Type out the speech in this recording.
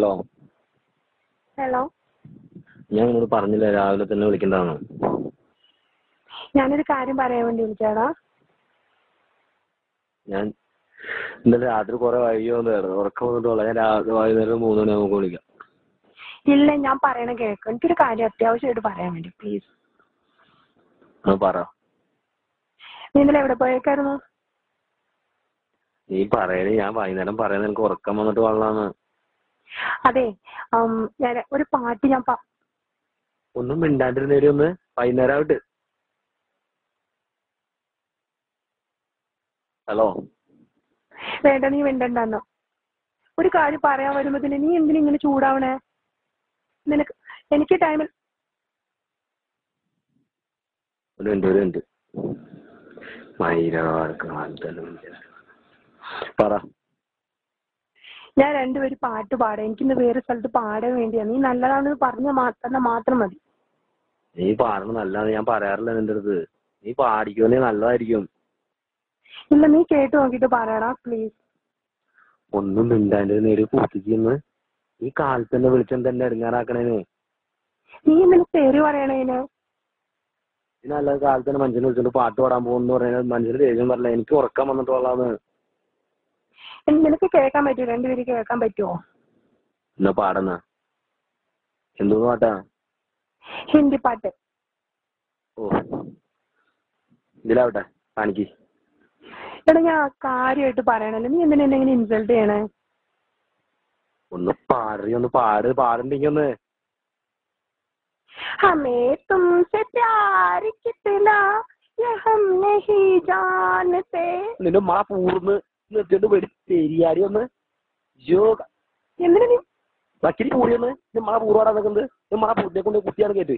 Hello hello, ഞാൻ നിന്നോട് പറഞ്ഞില്ലേ രാവിലെ തന്നെ വിളിക്കണ്ടാന്ന്. ഞാനൊരു കാര്യം പറയാൻ വേണ്ടി വിളിച്ചാടാ. ഞാൻ ഇന്നലെ രാത്രി കുറെ വൈകിയോ ഉറക്കം വന്നിട്ടുള്ള. ഞാൻ വൈകുന്നേരം 3 മണിയാകുമ്പോൾ വിളിക്കാം. ഇല്ല, ഞാൻ പറയണ കേൾക്കും. എനിക്കൊരു കാര്യം അത്യാവശ്യമായിട്ട് പറയാൻ വേണ്ടി, പ്ലീസ്. പറ. നീ ഇന്നലെ എവിടെ പോയേക്കായിരുന്നു? നീ പറയണേ, ഞാൻ വൈകുന്നേരം പറയുന്നത് എനിക്ക് ഉറക്കം വന്നിട്ട് വള്ളാന്ന്. അതെ, ഞാൻ ഒരു പാട്ട് ഒന്നും മിണ്ടാണ്ടിരുന്നേരി ഒന്ന്. വൈകുന്നേരം ആയിട്ട്. ഹലോ, വേണ്ട, നീ വേണ്ടണ്ടെന്നോ. ഒരു കാര്യം പറയാൻ വരുമ്പോ നീ എന്തിനാ ഇങ്ങനെ ചൂടാവണേ? നിനക്ക് എനിക്ക് ടൈമിൽ ഒരു മിനിറ്റ് പറ. ഞാൻ രണ്ടുപേരും പാട്ട് പാടാം. എനിക്കിന്ന് വേറെ സ്ഥലത്ത് പാടാൻ വേണ്ടിയാ. നീ നല്ലതാണെന്ന് പറഞ്ഞ മാത്രം മതി. നീ പാടണം നല്ലതാന്ന് ഞാൻ പറയാറില്ല നിന്റെ അടുത്ത്. നീ പാടിക്കുമെന്നേ നല്ലതായിരിക്കും. ഇല്ല, നീ കേട്ട് നോക്കിട്ട് പറയടാ പ്ലീസ്. ഒന്നും മിണ്ടാണ്ടിരുന്നേരി കൂട്ടിക്കുന്നു. ഈ കാലത്ത് തന്നെ വിളിച്ചെന്ന് തന്നെ ഇറങ്ങാറാക്കണേന്. നീ എന്തിനു പേര് പറയണേന്? നല്ല കാലത്ത് തന്നെ മനുഷ്യനെ വിളിച്ചോണ്ട് പാട്ട് പാടാൻ പോകുന്നു പറയുന്നത് മനുഷ്യന് ദേഷ്യം പറഞ്ഞില്ല. എനിക്ക് ഉറക്കം വന്നിട്ടുള്ളാന്ന്. നിനക്ക് കേൾക്കാൻ പറ്റുമോ? രണ്ടുപേരും കേൾക്കാൻ പറ്റുമോ? എന്നാ പാടുന്ന എന്തോ പാട്ടാ? ഹിന്ദി പാട്ട്. ഓ, ഇതിലാവട്ടെ, കാണിക്ക്. എടാ, ഞാൻ കാര്യമായിട്ട് പറയണല്ലോ, നീ എന്തിനാ എന്നെ ഇങ്ങനെ ഇൻസൾട്ട് ചെയ്യണേ? ഒന്ന് പാടുണ്ടെങ്കി ഒന്ന്. हमें तुमसे प्यार कितना ये हम नहीं जानते. നിന്റെ മഴ പൂർന്ന് നിർത്തിട്ട് വരും പെരിയാരി ഒന്ന്. യോഗ എന്തിനാ നീ വക്കിരി കൂടി ഒന്ന്. മഴ പൂർവാടാ നിൽക്കുന്നത്. മഴ പൂർത്തിയെ കൊണ്ട് കുത്തിയാണ് കേട്ട്.